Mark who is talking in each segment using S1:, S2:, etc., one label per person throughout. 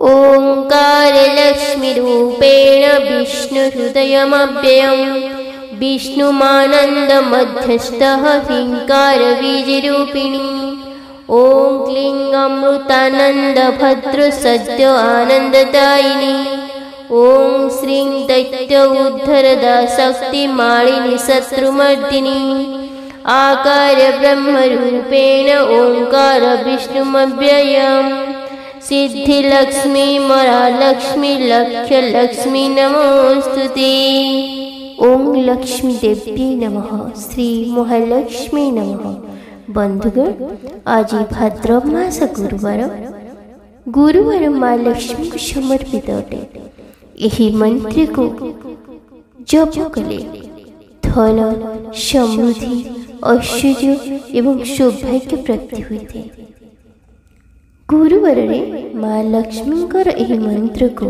S1: ओंकारलक्ष्मीरूपेण विष्णुहृदयमव्ययम् विष्णुमानन्दमध्यस्थः ह्रीङ्कारबीजरूपिणी ॐ क्लीं अमृतानन्दभद्रसद्य आनन्ददायिनी ॐ श्रीं दैत्य उद्धरदा शक्तिमालिनी शत्रुमर्दिनी आकार ब्रह्मरूपेण ओंकार विष्णुमव्ययम् सिद्धिलक्ष्मी महालक्ष्मी लक्ष्मी नमोस्तुते। ओं लक्ष्मी देव्यै नमः। श्री महालक्ष्मी नमः। बंधुगण, आज भाद्रव मास गुरुवार माँ लक्ष्मी को समर्पित अटे। यही मंत्र को जप कले धन समृद्धि ऐश्वर्य एवं सौभाग्य प्राप्ति होते। गुरुवार माँ लक्ष्मी यही मंत्र को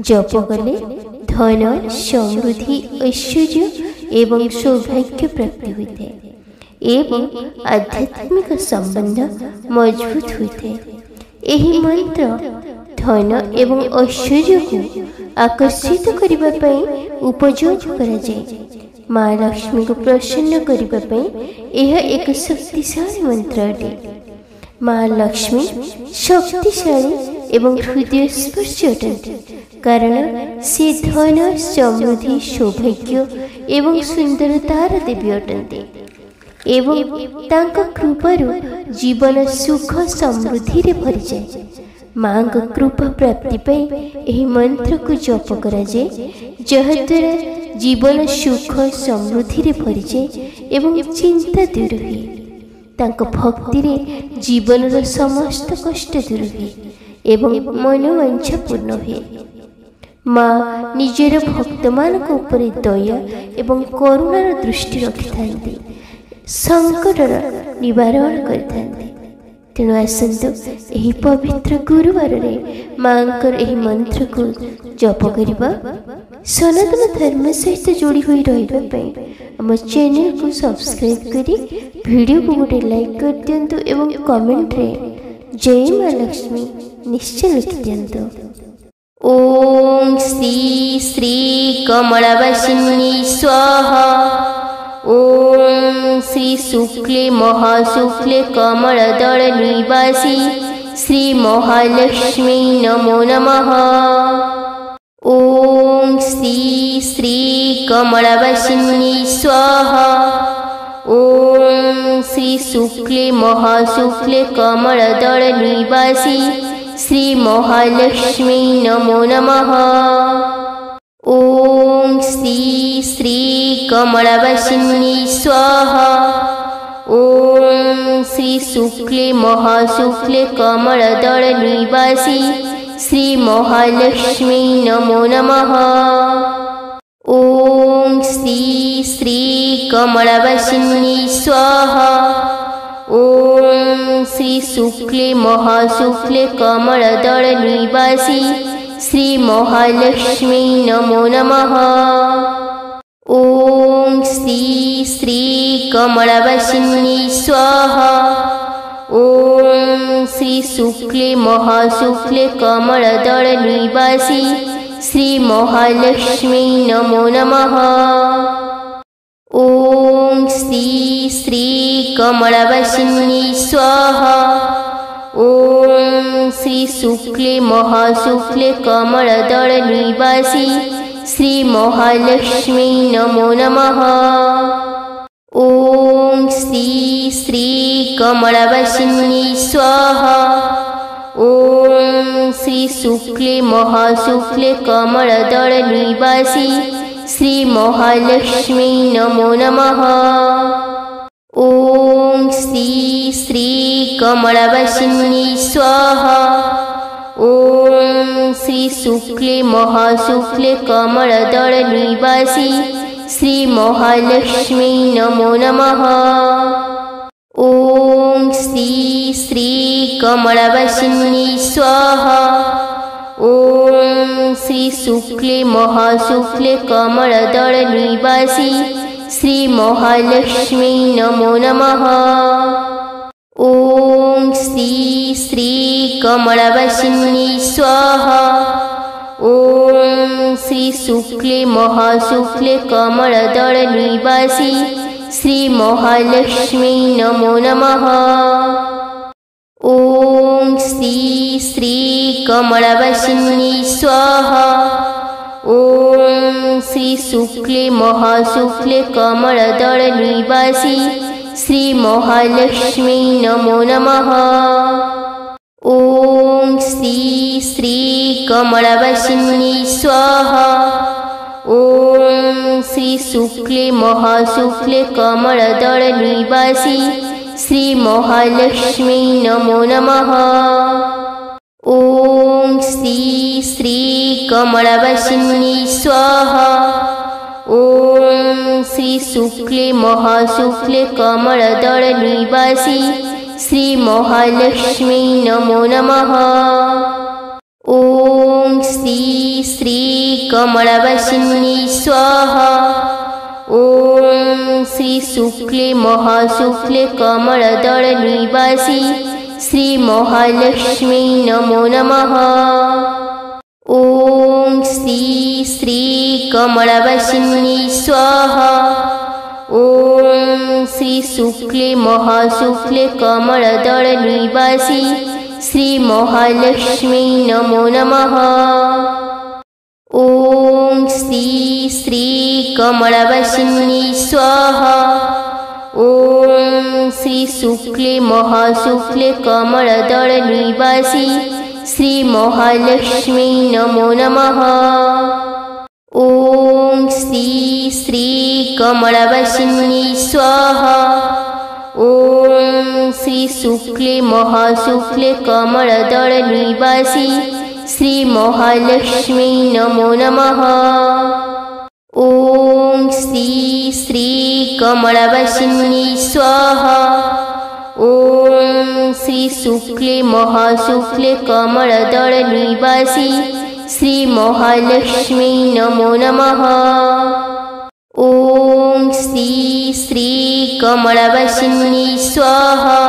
S1: जप कले धन समृद्धि ऐश्वर्य एवं सौभाग्य प्राप्ति होते एवं आध्यात्मिक संबंध मजबूत होते। यही मंत्र धन एवं ऐश्वर्य को आकर्षित करने पाई उपयोग करा जाए। माँ लक्ष्मी को प्रसन्न करने पाई यह एक शक्तिशाली मंत्र अटे। माँ लक्ष्मी शक्तिशाली एवं हृदय स्पर्श अटंती, कारण से धन समृद्धि सौभाग्य एवं सुंदरतार देवी अटंती एवं तांका कृपारु जीवन सुख समृद्धि रे भरी जाए। माँ कृपा प्राप्ति पाई यही मंत्र को जप करा जाए, जहाद्वारा जीवन सुख समृद्धि रे भरी जाए एवं चिंता दूर हुए। तांको भक्ति रे जीवन समस्त कष्ट दूर हुए एवं मनोवांछा पूर्ण हुए। माँ निजर भक्त मान दया एवं करुणार दृष्टि रखि थांती, संकटर निवारण करते। तेणु आसतु यही पवित्र गुरुवार माँ मंत्र को जप करवा। सनातन धर्म सहित जोड़ी हुई रही आम चैनल को सब्सक्राइब करी वीडियो को गोटे लाइक कर दिंतु एवं कमेंट रे जय माँ लक्ष्मी निश्चय लिखि दिंतु। ओम श्री श्री कमलवासिनी स्वाहा। ओम श्री शुक्ले महाशुक्ले कमलदल निवासी श्री महालक्ष्मी नमो नमः। ओम श्री श्री कमलवासिनी स्वाहा। ओम श्री शुक्ले महाशुक्ले कमलदल निवासी श्री महालक्ष्मी नमो नमः। ओम श्री श्री कमलवासिनी स्वाहा। ओम श्री शुक्ले महाशुक्ले कमलदल निवासी श्री महालक्ष्मी नमो नमः। ओम श्री श्री कमलवासिनी स्वाहा। ओम श्री शुक्ले महाशुक्ले कमलदल निवासी श्री महालक्ष्मी नमो नमः। ओम श्री श्री कमलवासिनी स्वाहा। ओम श्री शुक्ले महाशुक्ले कमलदल निवासी श्री महालक्ष्मी नमो नमः। ओम श्री श्री कमलवासिनी स्वाहा। ओम श्री शुक्ले महाशुक्ले कमलदल निवासी श्री महालक्ष्मी नमो नमः। ओम श्री श्री कमलवासिनी स्वाहा। ओम श्री शुक्ले महाशुक्ले कमलदल निवासी श्री महालक्ष्मी नमो नमः। ओम श्री श्री कमलवासिनी स्वाहा। ओम श्री शुक्ले महाशुक्ले कमलदल निवासी श्री महालक्ष्मी नमो नमः। ओम श्री श्री कमलवासिनी स्वाहा। ओम श्री शुक्ले महाशुक्ले कमलदल निवासी श्री महालक्ष्मी नमो नमः। ओम श्री श्री कमलवासिनी स्वाहा। शुक्ले महाशुक्ले कमलदल निवासी श्री महालक्ष्मी नमो नमः। ओम श्री श्री कमलवासिनी स्वाहा। ओम श्री शुक्ले महाशुक्ले कमलदल निवासी श्री महालक्ष्मी नमो नमः। ओम श्री श्री कमलवासिनी स्वाहा। ओम श्री शुक्ले महाशुक्ले कमलदल निवासी श्री महालक्ष्मी नमो नमः। ओम श्री श्री कमलवासिनी स्वाहा। ओम श्री शुक्ले महाशुक्ले कमलदल निवासी श्री महालक्ष्मी नमो नमः। ओम श्री श्री कमलवासिनी स्वाहा। ओम श्री शुक्ले महाशुक्ले कमलदल निवासी श्री महालक्ष्मी नमो नमः। ओम श्री श्री कमलवासिनी स्वाहा। ओम श्री शुक्ले महाशुक्ले कमलदल निवासी श्री महालक्ष्मी नमो नमः। ओम श्री श्री कमलवासिनी स्वाहा। ओम श्री शुक्ले महाशुक्ले कमलदल निवासी श्री महालक्ष्मी नमो नमः। ओम श्री श्री कमलवासिनी स्वाहा। ओम श्री शुक्ले महाशुक्ले कमलदल निवासी श्री महालक्ष्मी नमो नमः। ओम श्री श्री कमलवासिनी स्वाहा। ओम श्री शुक्ले महाशुक्ले कमलदल निवासी श्री महालक्ष्मी नमो नमः। ओम श्री श्री कमलवासिनी स्वाहा।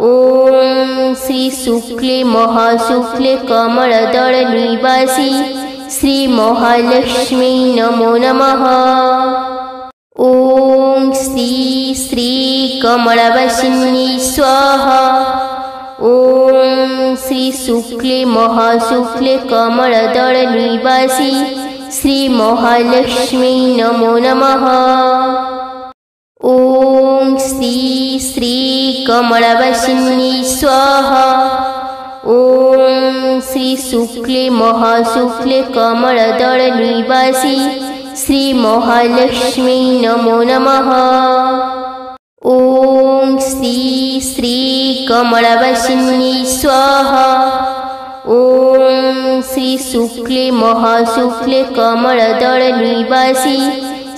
S1: ओम श्री शुक्ले महाशुक्ले कमलदल निवासी श्री महालक्ष्मी नमो नमः। ओम श्री श्री कमलवासिनी स्वाहा। ओम श्री शुक्ले महाशुक्ले कमलदल निवासी श्री महालक्ष्मी नमो नमः। ओम श्री श्री कमलवासिनी स्वाहा। ओम श्री शुक्ले महाशुक्ले कमलदल निवासी श्री महालक्ष्मी नमो नमः। ओम श्री श्री कमलवासिनी स्वाहा। ओम श्री शुक्ले महाशुक्ले कमलदल निवासी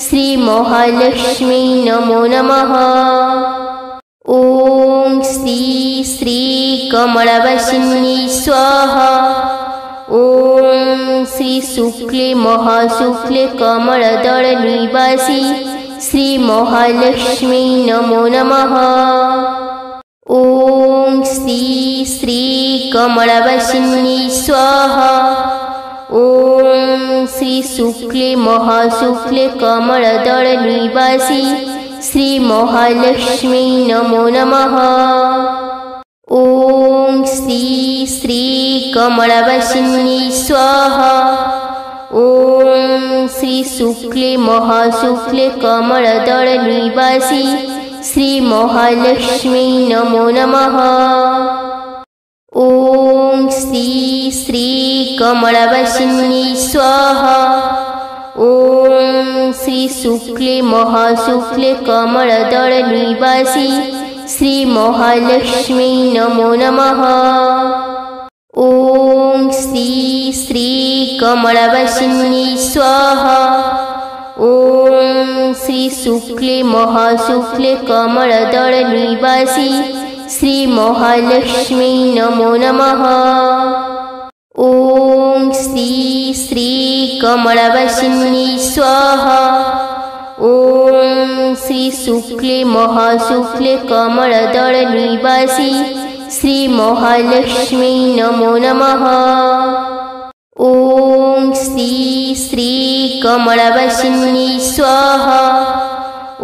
S1: श्री महालक्ष्मी नमो नमः। ओम श्री श्री कमलवासिनी स्वाहा। ओम श्री शुक्ले महाशुक्ले कमलदल निवासी श्री महालक्ष्मी नमो नमः। ओम श्री श्री कमलवासिनी स्वाहा। ओम श्री शुक्ले महाशुक्ले कमलदल निवासी श्री महालक्ष्मी नमो नमः। ओम श्री श्री कमलवासिनी स्वाहा। ओम श्री शुक्ले महाशुक्ले कमलदल निवासी श्री महालक्ष्मी नमो नमः। ओम श्री श्री कमलवासिनी स्वाहा। ओम श्री शुक्ले महाशुक्ले कमलदल निवासी श्री महालक्ष्मी नमो नमः। ओम श्री श्री कमलवासिनी स्वाहा। ओम श्री शुक्ले महाशुक्ले कमलदल निवासी श्री महालक्ष्मी नमो नमः। ओम श्री श्री कमलवासिनी स्वाहा। ओम श्री शुक्ले महाशुक्ले कमलदल निवासी श्री महालक्ष्मी नमो नमः। ओम श्री श्री कमलवासिन्यै स्वाहा।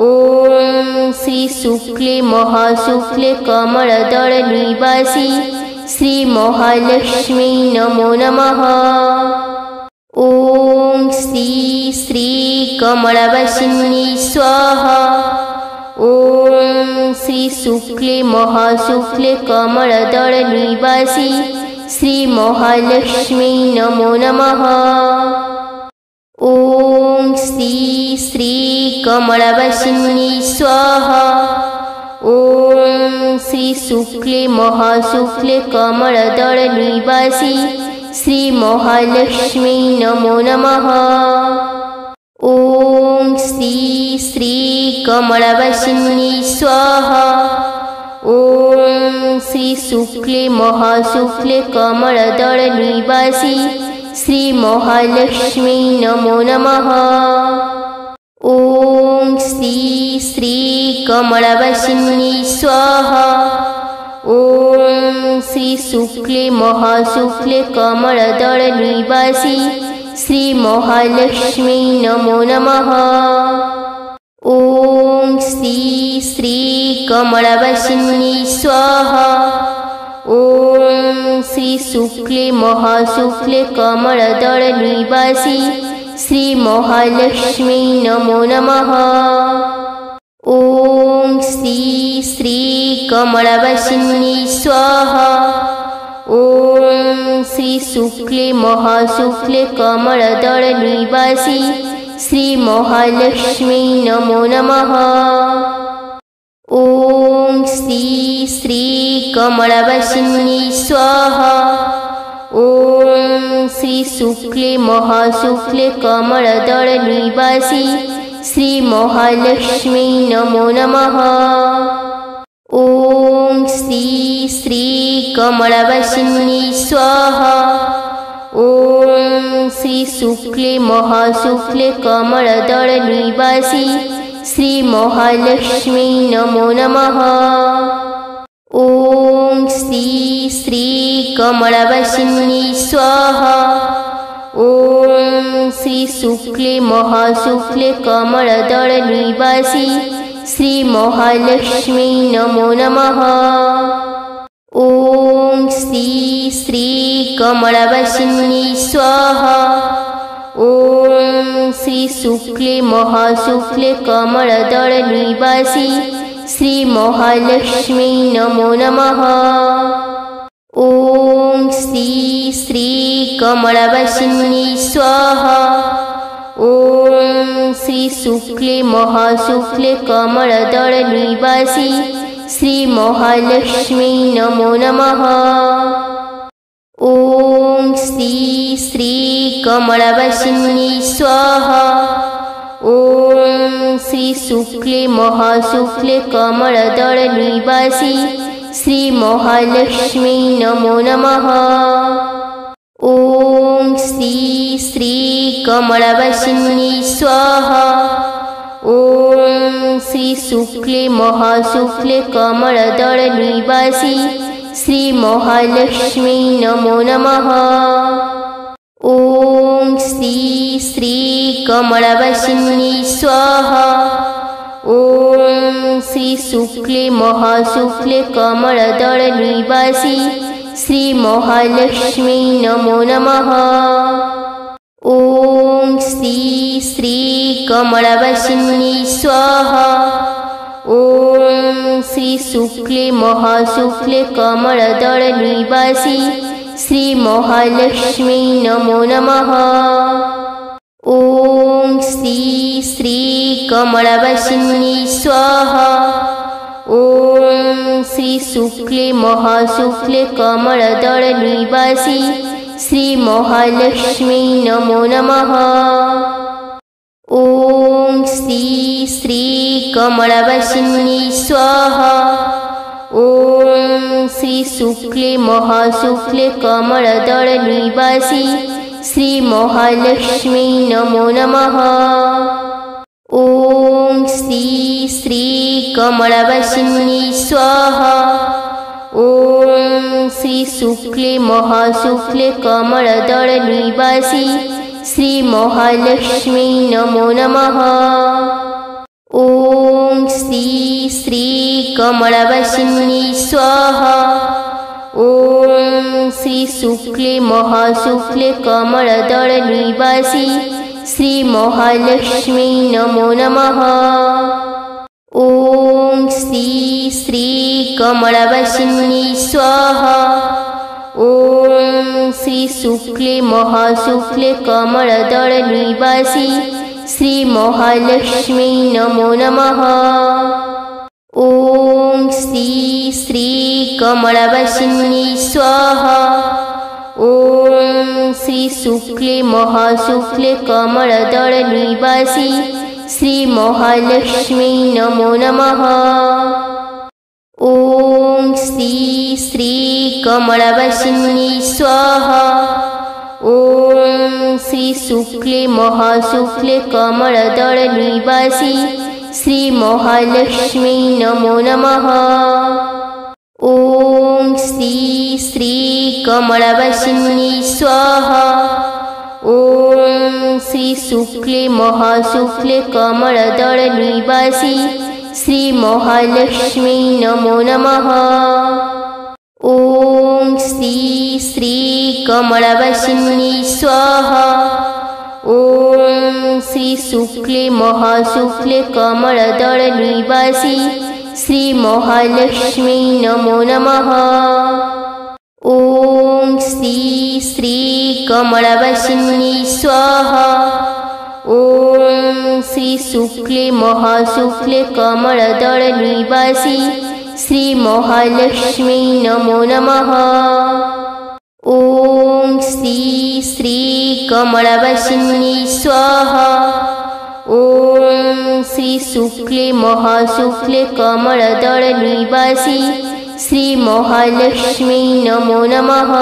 S1: ॐ श्री शुक्ले महाशुक्ले कमलदल निवासी श्री महालक्ष्मी नमो नमः। ॐ श्री कमलवासिन्यै स्वाहा। ॐ श्री शुक्ले महाशुक्ले कमलदल निवासी श्री महालक्ष्मी नमो नमः। ॐ श्री कमलवासिन्यै स्वाहा। ॐ श्री शुक्ले महाशुक्ले कमलदल निवासी श्री महालक्ष्मी नमो नमः। ॐ श्री कमलवासिन्यै स्वाहा। ॐ श्री शुक्ले महाशुक्ले कमलदल निवासी श्री महालक्ष्मी नमो नमः। ॐ श्री कमलवासिन्यै स्वाहा। ॐ श्री शुक्ले महाशुक्ले कमलदल निवासी श्री महालक्ष्मी नमो नमः। ॐ श्री कमलवासिन्यै स्वाहा। ॐ श्री शुक्ले महाशुक्ले कमलदल निवासी श्री महालक्ष्मी नमो नमः। ॐ श्री कमलवासिन्यै स्वाहा। ॐ श्री शुक्ले महाशुक्ले कमलदल निवासी श्री महालक्ष्मी नमो नमः। ॐ श्री कमलवासिन्यै स्वाहा। ॐ श्री शुक्ले महाशुक्ले कमलदल निवासी श्री महालक्ष्मी नमो नमः। ॐ श्री कमलवासिन्यै स्वाहा। ॐ श्री शुक्ले महाशुक्ले कमलदल निवासी श्री महालक्ष्मी नमो नमः। ॐ श्री कमलवासिन्यै स्वाहा। ॐ श्री शुक्ले महाशुक्ले कमलदल निवासी श्री महालक्ष्मी नमो नमः। ॐ श्री कमलवासिन्यै स्वाहा। ॐ श्री शुक्ले महाशुक्ले कमलदल निवासी श्री महालक्ष्मी नमो नमः। ॐ श्री कमलवासिन्यै स्वाहा। ॐ श्री शुक्ले महाशुक्ले कमलदल निवासी श्री महालक्ष्मी नमो नमः। ॐ श्री कमलवासिन्यै स्वाहा। ॐ श्री शुक्ले महाशुक्ले कमलदल निवासी श्री महालक्ष्मी नमो नमः। ॐ श्री कमलवासिन्यै स्वाहा। ॐ श्री शुक्ले महाशुक्ले कमलदल निवासी श्री महालक्ष्मी नमो नमः। ॐ श्री कमलवासिन्यै स्वाहा। ॐ श्री शुक्ले महाशुक्ले कमलदल निवासी श्री महालक्ष्मी नमो नमः। ॐ श्री कमलवासिन्यै स्वाहा। ॐ श्री शुक्ले महाशुक्ले कमलदल निवासी श्री महालक्ष्मी नमो नमः। ॐ श्री कमलवासिन्यै स्वाहा। ॐ श्री शुक्ले महाशुक्ले कमलदल निवासी श्री महालक्ष्मी नमो नमः। ॐ श्री कमलवासिन्यै स्वाहा। ॐ श्री शुक्ले महाशुक्ले कमलदल निवासी श्री महालक्ष्मी नमो नमः। ॐ श्री कमलवासिन्यै स्वाहा। ॐ श्री शुक्ले महाशुक्ले कमलदल निवासी श्रीमहालक्ष्मी नमो नमः। ॐ श्री श्री कमलवासिनी स्वाहा। ॐ श्री शुक्ले महाशुक्ले कमलदल निवासी श्रीमहालक्ष्मी नमो नमः। ॐ श्री श्री कमलवासिनी स्वाहा। ॐ श्री शुक्ले महाशुक्ले कमलदल निवासी श्रीमहालक्ष्मी नमो नमः। ॐ श्री श्री कमलवासिनी स्वाहा। ॐ श्री शुक्ले महाशुक्ले कमलदल निवासी श्रीमहालक्ष्मी नमो नमः। ॐ श्री श्री कमलवासिनी स्वाहा। ॐ श्री शुक्ले महाशुक्ले कमलदल निवासी श्रीमहालक्ष्मी नमो नमः। ॐ श्री श्री कमलवासिनी स्वाहा। ॐ श्री शुक्ले महाशुक्ले कमलदल निवासी श्रीमहालक्ष्मी नमो नमः। ॐ श्री श्री कमलवासिनी स्वाहा। ॐ श्री शुक्ले महाशुक्ले कमलदल निवासी श्रीमहालक्ष्मी नमो नमः। ॐ श्री श्री कमलवासिनी स्वाहा। ॐ श्री शुक्ले महाशुक्ले कमलदल निवासी श्रीमहालक्ष्मी नमो नमः। ॐ श्री श्री कमलवासिनी स्वाहा। ॐ श्री शुक्ले महाशुक्ले कमलदल निवासी श्रीमहालक्ष्मी नमो नमः।